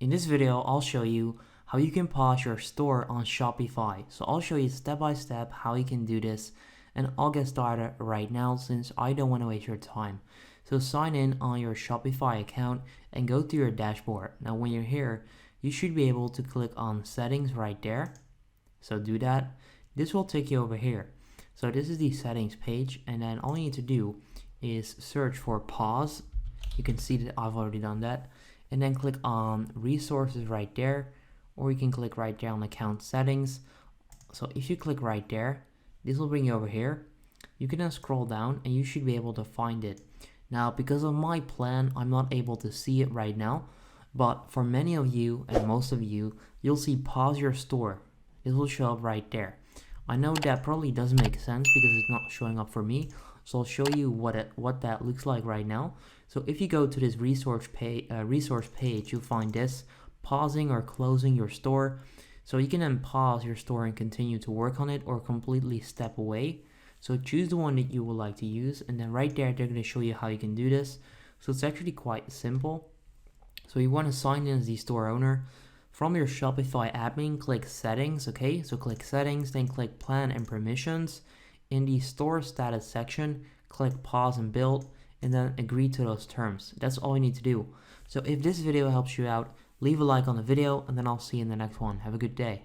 In this video, I'll show you how you can pause your store on Shopify. So I'll show you step by step how you can do this, and I'll get started right now since I don't want to waste your time. So sign in on your Shopify account and go to your dashboard. Now when you're here, you should be able to click on settings right there. So do that. This will take you over here. So this is the settings page, and then all you need to do is search for pause. You can see that I've already done that. And then click on resources right there, or you can click right there on account settings. So if you click right there, this will bring you over here. You can then scroll down and you should be able to find it. Now, because of my plan, I'm not able to see it right now, but for many of you and most of you, you'll see pause your store. It will show up right there. I know that probably doesn't make sense because it's not showing up for me. So I'll show you what that looks like right now. So if you go to this resource page, you'll find this, pausing or closing your store. So you can then pause your store and continue to work on it, or completely step away. So choose the one that you would like to use, and then right there, they're going to show you how you can do this. So it's actually quite simple. So you want to sign in as the store owner. From your Shopify admin, click settings, okay? So click settings, then click plan and permissions. In the store status section, click pause and build, and then agree to those terms. That's all you need to do. So if this video helps you out, leave a like on the video, and then I'll see you in the next one. Have a good day.